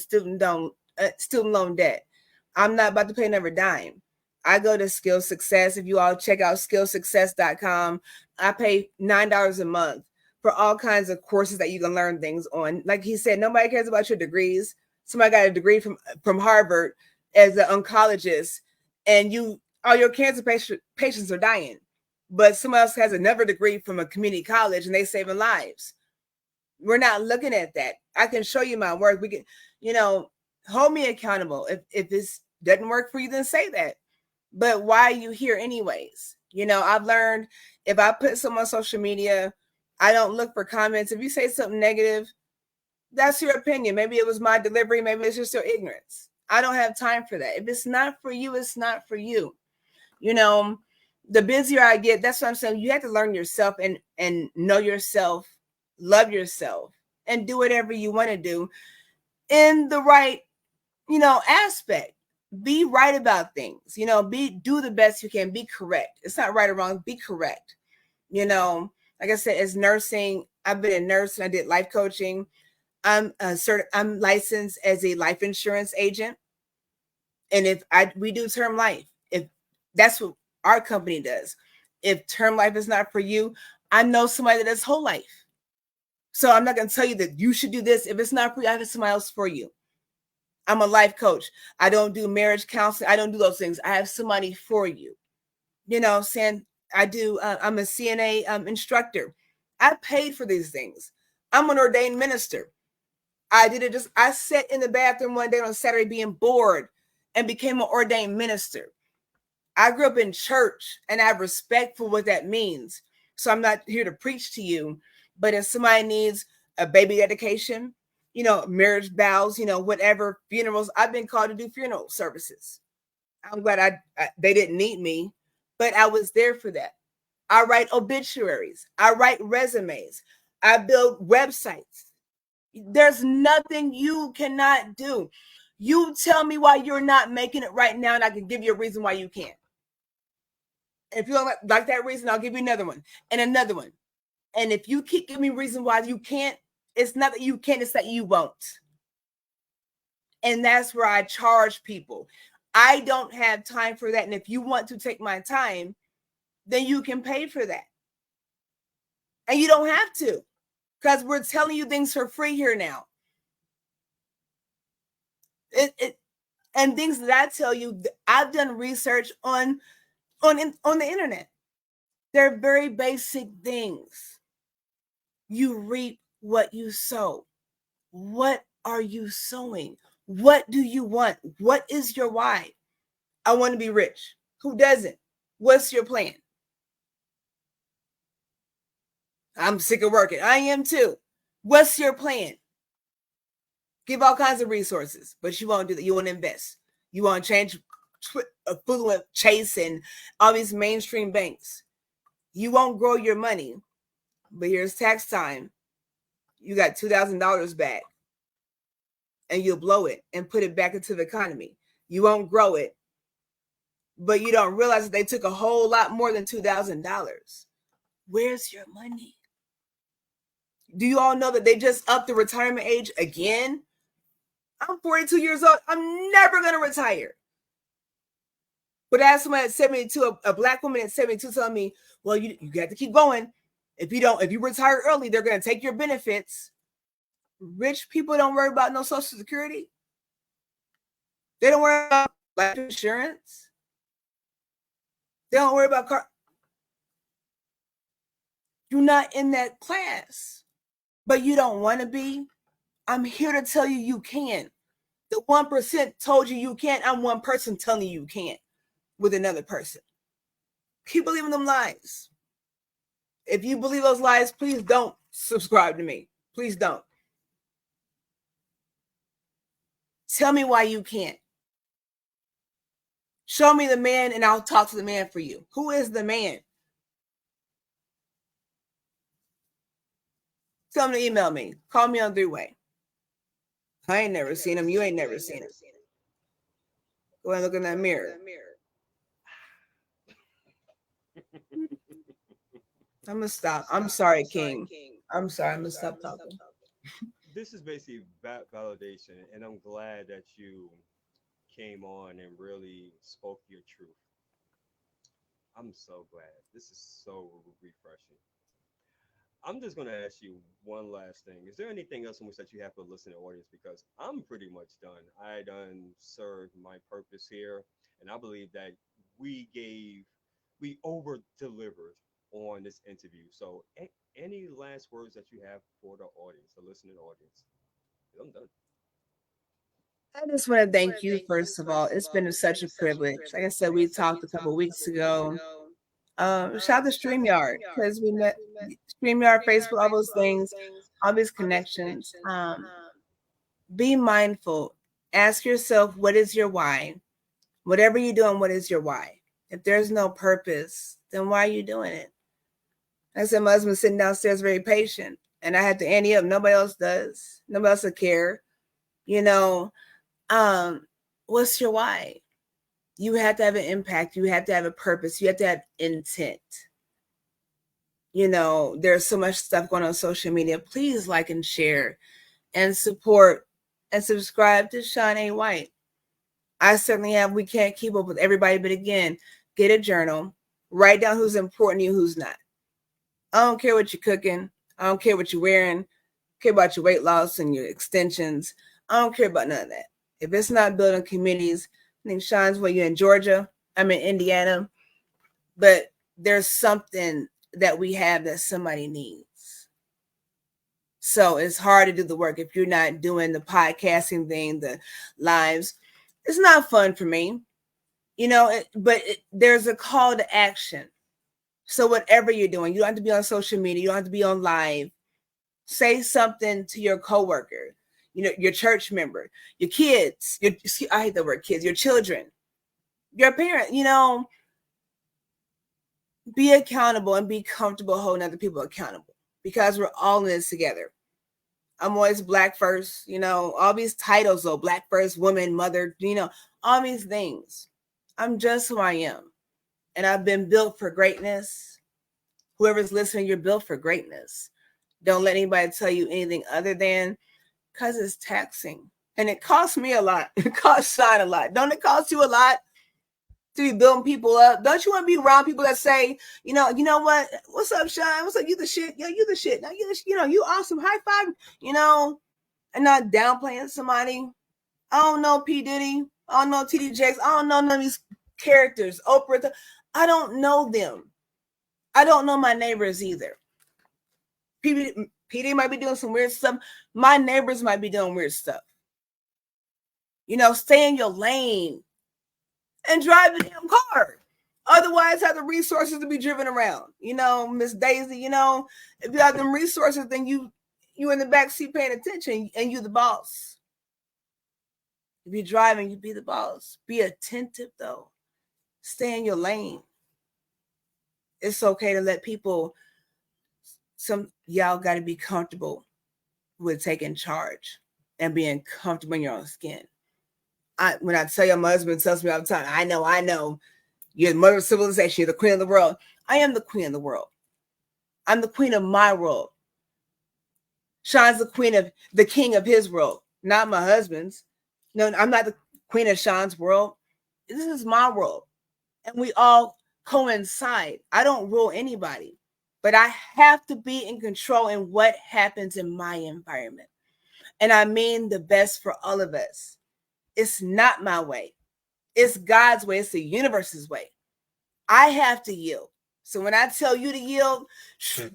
student loan debt. I'm not about to pay another dime. I go to Skill Success. If you all check out skillsuccess.com, I pay $9 a month for all kinds of courses that you can learn things on. Like he said, nobody cares about your degrees. Somebody got a degree from Harvard as an oncologist, and all your cancer patients are dying. But someone else has another degree from a community college and they saving lives. We're not looking at that. I can show you my work. We can, hold me accountable. If this doesn't work for you, then say that. But why are you here anyways? I've learned if I put something on social media, I don't look for comments. If you say something negative, that's your opinion. Maybe it was my delivery. Maybe it's just your ignorance. I don't have time for that. If it's not for you, it's not for you. The busier I get, that's what I'm saying. You have to learn yourself and know yourself, love yourself, and do whatever you want to do in the right, aspect. Be right about things. Do the best you can. Be correct. It's not right or wrong. Be correct. Like I said, as nursing, I've been a nurse and I did life coaching. I'm licensed as a life insurance agent, and we do term life. If that's what our company does. If term life is not for you, I know somebody that does whole life. So I'm not going to tell you that you should do this. If it's not for you, I have somebody else for you. I'm a life coach. I don't do marriage counseling. I don't do those things. I have somebody for you. Saying I do. I'm a CNA instructor. I paid for these things. I'm an ordained minister. I did it I sat in the bathroom one day on Saturday being bored and became an ordained minister. I grew up in church and I have respect for what that means. So I'm not here to preach to you, but if somebody needs a baby dedication, marriage vows, whatever, funerals, I've been called to do funeral services. I'm glad they didn't need me, but I was there for that. I write obituaries. I write resumes. I build websites. There's nothing you cannot do. You tell me why you're not making it right now, and I can give you a reason why you can't. If you don't like that reason, I'll give you another one and another one. And if you keep giving me reason why you can't, it's not that you can't, it's that you won't. And that's where I charge people. I don't have time for that. And if you want to take my time, then you can pay for that. And you don't have to, because we're telling you things for free here now. And things that I tell you, I've done research on the internet. They're very basic things. You reap what you sow. What are you sowing? What do you want? What is your why? I want to be rich. Who doesn't? What's your plan? I'm sick of working. I am too. What's your plan? Give all kinds of resources, but you won't do that. You want to invest. You want to change affluent Chase and all these mainstream banks. You won't grow your money, but here's tax time. You got $2,000 back, and you'll blow it and put it back into the economy. You won't grow it, but you don't realize that they took a whole lot more than $2,000. Where's your money? Do you all know that they just upped the retirement age again? I'm 42 years old. I'm never going to retire. But as someone at 72, a black woman at 72 telling me, well, you got to keep going. If you retire early, they're going to take your benefits. Rich people don't worry about no Social Security. They don't worry about life insurance. They don't worry about car. You're not in that class, but you don't want to be. I'm here to tell you you can. The 1% told you can't. I'm one person telling you can't with another person. Keep believing them lies. If you believe those lies, please don't subscribe to me. Please don't. Tell me why you can't. Show me the man and I'll talk to the man for you. Who is the man? Tell him to email me. Call me on three-way. I ain't never seen him. You ain't never seen him. Go ahead and look in that mirror. I'm gonna stop. I'm sorry, King. I'm sorry. I'm gonna stop talking. This is basically validation, and I'm glad that you came on and really spoke your truth. I'm so glad. This is so refreshing. I'm just going to ask you one last thing. Is there anything else in which that you have for the listening audience? Because I'm pretty much done. I done served my purpose here, and I believe that we over delivered on this interview. So, any last words that you have for the audience, the listening audience? I'm done. I just want to thank you, first of all. It's been such a privilege. Like I said, we talked a couple of weeks ago. Shout out to StreamYard because we met StreamYard, Facebook, all those things, all these connections. Be mindful. Ask yourself, what is your why? Whatever you're doing, what is your why? If there's no purpose, then why are you doing it? I said, my husband's sitting downstairs very patient, and I had to ante up. Nobody else does. Nobody else will care. You know, what's your why? You have to have an impact. You have to have a purpose. You have to have intent. You know, there's so much stuff going on social media. Please like and share and support and subscribe to Sean A. White. I certainly have. We can't keep up with everybody, but again, get a journal. Write down who's important to you, who's not. I don't care what you're cooking. I don't care what you're wearing. I care about your weight loss and your extensions. I don't care about none of that. If it's not building communities, I think Sean's where you're in Georgia. I'm in Indiana. But there's something that we have that somebody needs. So it's hard to do the work if you're not doing the podcasting thing, the lives. It's not fun for me, you know, there's a call to action. So whatever you're doing, you don't have to be on social media. You don't have to be on live. Say something to your coworker, you know, your church member, your kids. I hate the word kids, your children, your parent, you know, be accountable and be comfortable holding other people accountable because we're all in this together. I'm always Black first, you know, all these titles though, Black first, woman, mother, you know, all these things. I'm just who I am. And I've been built for greatness. Whoever's listening, you're built for greatness. Don't let anybody tell you anything other than because it's taxing. And it costs me a lot. It costs Sean a lot. Don't it cost you a lot to be building people up? Don't you want to be around people that say, you know what? What's up, Sean? What's up? You the shit. Yo, you the shit. Now you awesome. High five, you know, and not downplaying somebody. I don't know P. Diddy. I don't know TD Jakes. I don't know none of these characters. Oprah. I don't know them. I don't know my neighbors either. PD might be doing some weird stuff. My neighbors might be doing weird stuff. You know, stay in your lane and drive the damn car. Otherwise, have the resources to be driven around. You know, Miss Daisy, you know, if you have them resources, then you in the back seat paying attention and you the boss. If you're driving, you be the boss. Be attentive, though. Stay in your lane. It's okay to let people, y'all got to be comfortable with taking charge and being comfortable in your own skin. When I tell you, my husband tells me all the time, I know, you're the mother of civilization, you're the queen of the world. I am the queen of the world. I'm the queen of my world. Sean's the king of his world, not my husband's. No, I'm not the queen of Sean's world. This is my world. And we all coincide. I don't rule anybody, but I have to be in control in what happens in my environment. And I mean the best for all of us. It's not my way. It's God's way. It's the universe's way. I have to yield. So when I tell you to yield,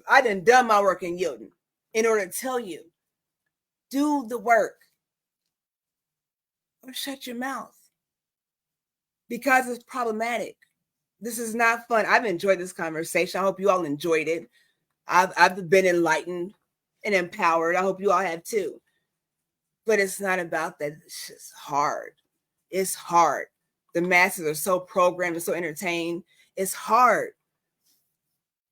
I done my work in yielding in order to tell you, do the work or shut your mouth because it's problematic. This is not fun. I've enjoyed this conversation. I hope you all enjoyed it. I've been enlightened and empowered. I hope you all have too. But it's not about that. It's just hard. It's hard. The masses are so programmed and so entertained. It's hard.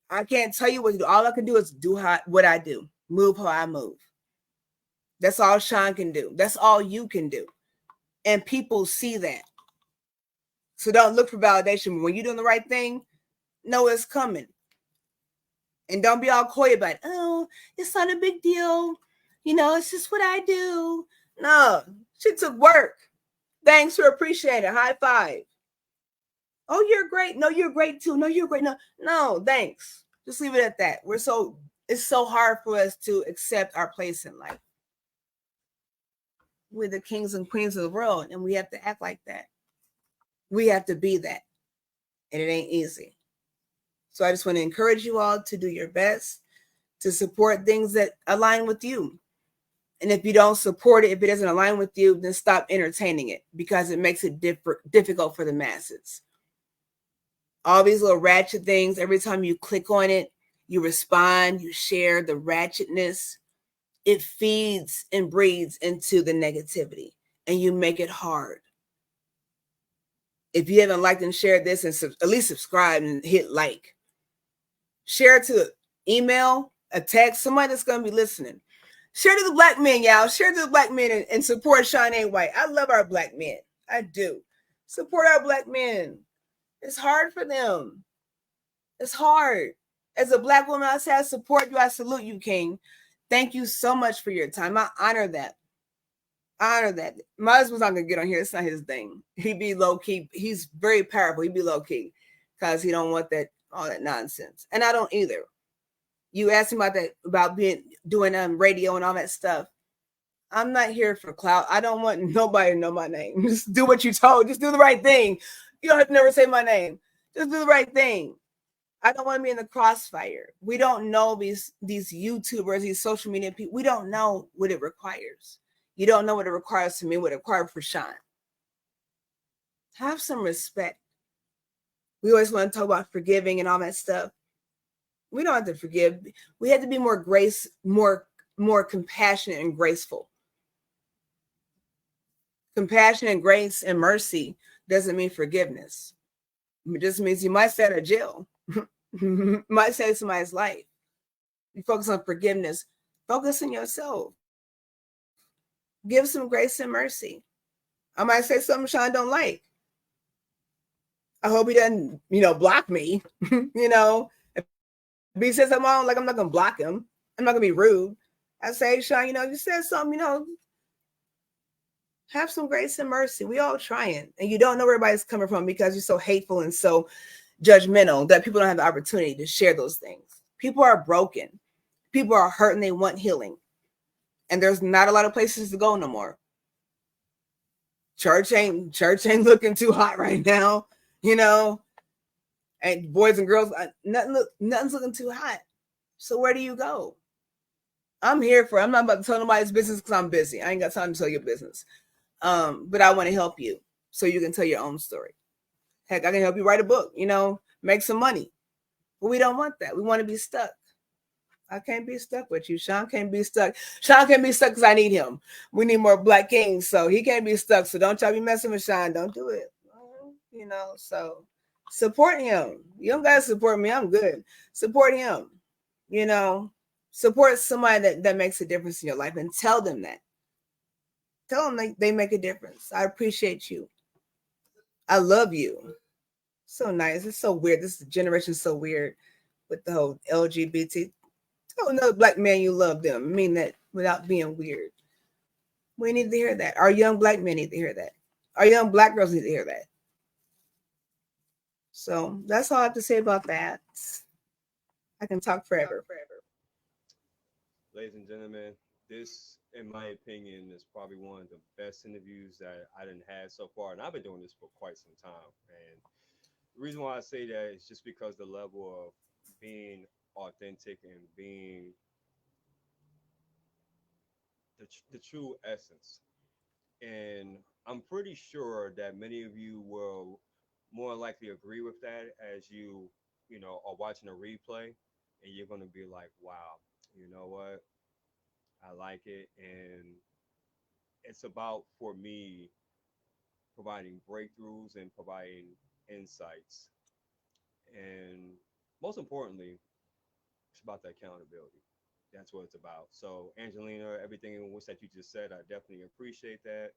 I can't tell you what to do. All I can do is do what I do, move how I move. That's all Sean can do. That's all you can do. And people see that. So don't look for validation. When you're doing the right thing, know it's coming. And don't be all coy about it. Oh, it's not a big deal. It's just what I do. No, she took work. Thanks for appreciating it. High five. Oh, you're great. No, you're great too. No, you're great. No, thanks. Just leave it at that. It's so hard for us to accept our place in life. We're the kings and queens of the world, and we have to act like that. We have to be that. And it ain't easy. So I just want to encourage you all to do your best to support things that align with you. And if you don't support it, if it doesn't align with you, then stop entertaining it because it makes it difficult for the masses. All these little ratchet things, every time you click on it, you respond, you share the ratchetness, it feeds and breeds into the negativity and you make it hard. If you haven't liked and shared this, and at least subscribe and hit like. Share it to email, a text, somebody that's going to be listening. Share to the black men, y'all. Share to the black men and support Shawnee White. I love our black men. I do. Support our black men. It's hard for them. It's hard. As a black woman, I say I support you. I salute you, King. Thank you so much for your time. I honor that. My husband's not gonna get on here. It's not his thing. He be low key. He's very powerful. He be low key because he don't want all that nonsense, and I don't either. You asked him about doing radio and all that stuff. I'm not here for clout. I don't want nobody to know my name. Just do what you told. Just do the right thing. You don't have to never say my name. Just do the right thing. I don't want to be in the crossfire. We don't know these YouTubers, these social media people. We don't know what it requires. You don't know what it requires to me, what it requires for Sean. Have some respect. We always want to talk about forgiving and all that stuff. We don't have to forgive. We have to be more more compassionate and graceful. Compassion and grace and mercy doesn't mean forgiveness. It just means you might stay out of jail. Might save somebody's life. You focus on forgiveness. Focus on yourself. Give some grace and mercy. I might say something Sean don't like. I hope he doesn't, block me. If he says something I don't like, I'm not gonna block him. I'm not gonna be rude. I say, Sean, you said something, have some grace and mercy. We all trying. And you don't know where everybody's coming from because you're so hateful and so judgmental that people don't have the opportunity to share those things. People are broken. People are hurt and they want healing. And there's not a lot of places to go no more. Church ain't looking too hot right now, and boys and girls, nothing's looking too hot. So where do you go? I'm not about to tell nobody's business because I'm busy. I ain't got time to tell your business. But I want to help you so you can tell your own story. Heck, I can help you write a book, make some money. But we don't want that. We want to be stuck. I can't be stuck with you. Sean can't be stuck. Sean can't be stuck because I need him. We need more black kings, so he can't be stuck. So don't y'all be messing with Sean. Don't do it. So support him. You don't gotta support me. I'm good. Support him. Support somebody that makes a difference in your life and tell them that. Tell them they make a difference. I appreciate you. I love you. So nice. It's so weird. This generation is so weird with the whole LGBT. Tell another black man you love them. I mean that without being weird. We need to hear that. Our young black men need to hear that. Our young black girls need to hear that. So that's all I have to say about that. I can talk forever. Ladies and gentlemen, this, in my opinion, is probably one of the best interviews that I didn't have so far. And I've been doing this for quite some time. And the reason why I say that is just because the level of being authentic and being the true essence. And I'm pretty sure that many of you will more likely agree with that as are watching a replay and you're going to be like, wow, you know what? I like it. And it's about, for me, providing breakthroughs and providing insights. And most importantly, it's about the accountability. That's what it's about. So, Angelina, everything in which that you just said, I definitely appreciate that.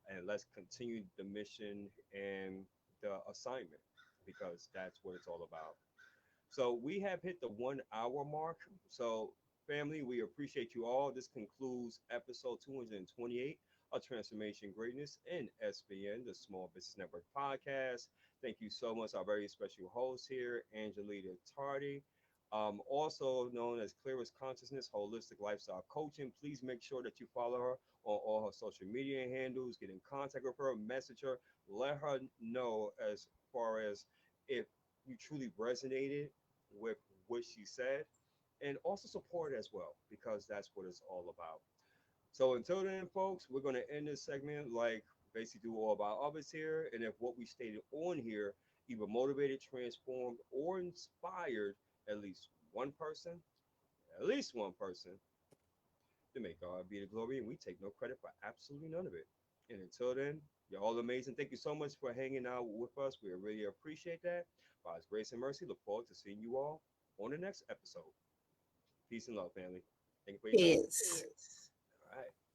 And let's continue the mission and the assignment because that's what it's all about. So we have hit the 1 hour mark. So, family, we appreciate you all. This concludes episode 228 of Transformation Greatness in SBN, the Small Business Network podcast. Thank you so much, our very special host here, Angelina Tardy. Also known as Clearest Consciousness Holistic Lifestyle Coaching. Please make sure that you follow her on all her social media handles. Get in contact with her, message her, let her know as far as if you truly resonated with what she said, and also support as well because that's what it's all about. So until then, folks, we're going to end this segment like basically do all about others here. And if what we stated on here either motivated, transformed, or inspired at least one person, at least one person, to make God be the glory, and we take no credit for absolutely none of it. And until then, you're all amazing. Thank you so much for hanging out with us. We really appreciate that. By His grace and mercy, look forward to seeing you all on the next episode. Peace and love, family. Thank you for your time. Yes. All right.